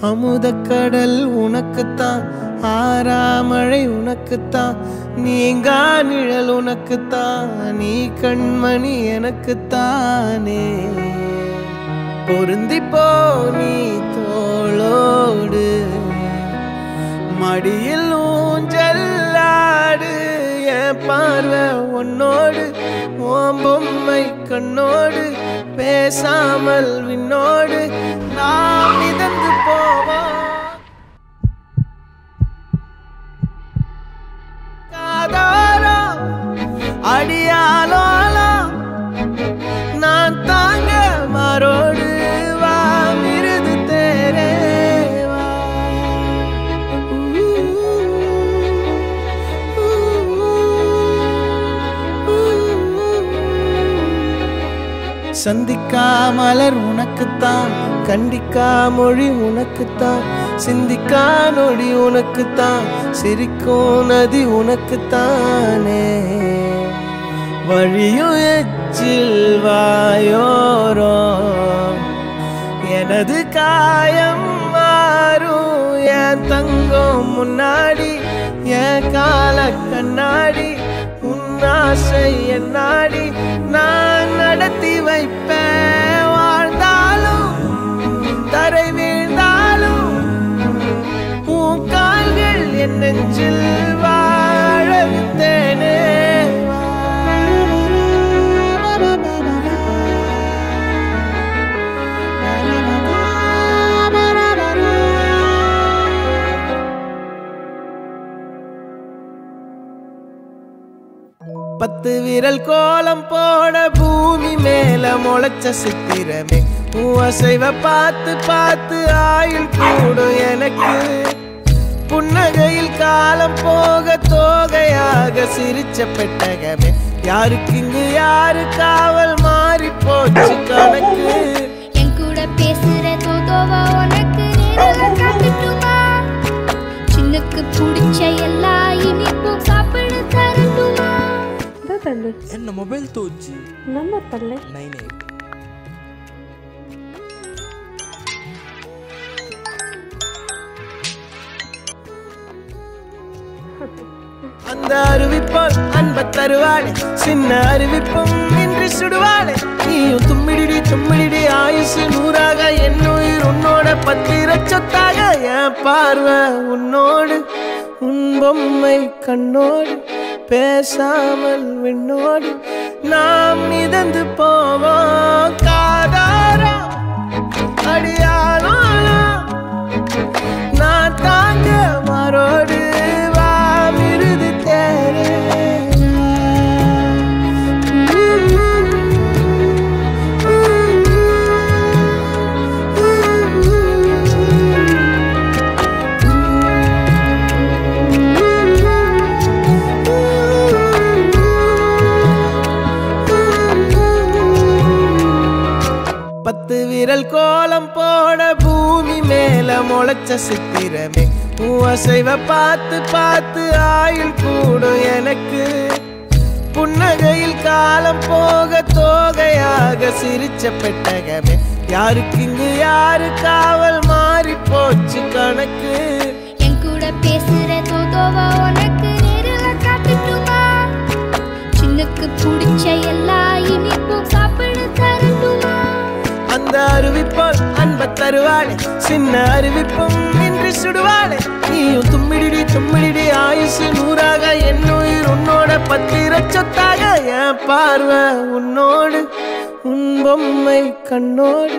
அமுதக்கடல் உனக்குத்தான், ஆறாமழை உனக்குத்தான், நீங்கா நிழல் உனக்குத்தான், நீ கண்மணி எனக்குத்தானே. பொருந்திப்போ நீ தோளோடு, மடியில் ஊஞ்சல்லாடு, என் பார்வை உன்னோடு, ஓம் பொம்மை கண்ணோடு, பேசாமல் விண்ணோடு நாம் மிதந்து போவோம். காதாரோ அடியாலோலோ நான் தாங்க மாறோடு, வா மிருது தேரே வா. சந்திக்கா மலர் உனக்குத்தான், கண்டிக்கா மொழி உனக்குத்தான், சிந்திக்கா நொடி உனக்குத்தான், சிரிக்கும் நதி உனக்குத்தானே. வழியும் எச்சில் வாயோரோ எனது காயம் மாறும், என் தங்கம் முன்னாடி, என் கால கண்ணாடி, உன்னாசை என்னாடி நான் நடத்தி வைப்பேன். வாழ்ந்தாலும் தரை வீழ்ந்தாலும் உன் கால்கள் என் நெஞ்சில் வாழ விட்டேனே. பத்து விரல் கோலம் போட பூமி மேல முளைச்ச சித்திரமே, உன் அசைவ பார்த்து பார்த்து ஆயுள் கூடும் எனக்கு. புன்னகையில் காலம் போக தோகையாக சிரிச்ச பெட்டகமே, யாருக்கு இங்கு யாரு காவல் மாறி போச்சு கணக்கு. என் கூட பேசுற தோதோவா உனக்கு நேரில் காட்டுமா, சின்னக்கு பிடிச்ச எல்லா இனிப்பும் சாப்பிட தரட்டுமா. என்ன ಮೊಬೈಲ್ ತೋಚಿ ನಂಬರ್ ಪಲ್ಲೆ 98. அந்த அறிவிப்பால் அன்ப தருவாளே, சின்ன அறிவிப்பும் இன்றி சுடுவாளே. நீயும் தும்மிடி தும்மிடி ஆயுசு நூறாக, என் உயிர் உன்னோட பத்திர சொத்தாக. என் பார்வை உன்னோடு, உன் பொம்மை கண்ணோடு, பேசாமல் விண்ணோடு நாம் மிதந்து போவோம். காதாரா அடியாலோ நான் தாங்க மாறோடு, வா மிருது தேரே. பத்து விரல் கோலம் போட பூமி மேல முளைச்ச சித்திரமே, உன் அசைவ பார்த்து பார்த்து ஆயுள் கூடும் எனக்கு. புன்னகையில் காலம் போக தோகையாக சிரிச்ச பெட்டகமே, யாருக்கு இங்கு யாரு காவல் மாறி போச்சு கணக்கு. என் கூட பேசுற தோதோவா உனக்கு நேரில் காட்டுமா, சின்னக்கு பிடிச்ச எல்லா இனிப்பும் சாப்பிட தரட்டுமா. அந்த அறிவிப்பால் அன்ப தருவாளே, சின்ன அறிவிப்பும் இன்றி சுடுவாளே. நீயும் தும்மிடி தும்மிடி ஆயுசு நூறாக, என் உயிர் உன்னோட பத்திர சொத்தாக. என் பார்வை உன்னோடு, உன் பொம்மை கண்ணோடு,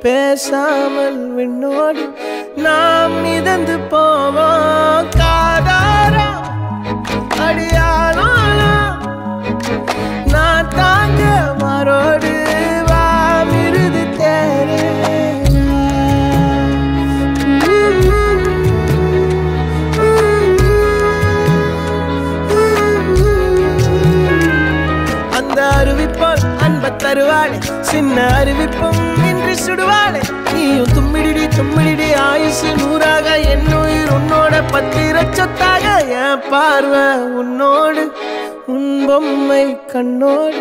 பேசாமல் விண்ணோடு நாம் மிதந்து போவோம். காதாரா அடியாலோ நான் தாங்க மாறோடு, வா மிருது தேரே. அந்த அறிவிப்பால் அன்ப தருவாளே, சின்ன அறிவிப்பும் இன்றி சுடுவாளே. நீயும் தும்மிடி தும்மிடி ஆயுசு நூறாக, என் உயிர் உன்னோட பத்திர சொத்தாக. என் பார்வை உன்னோடு, உன் பொம்மை கண்ணோடு,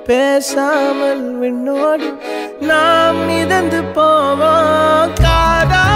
பேசாமல் விண்ணோடு நாம் மிதந்து போவோம். காதா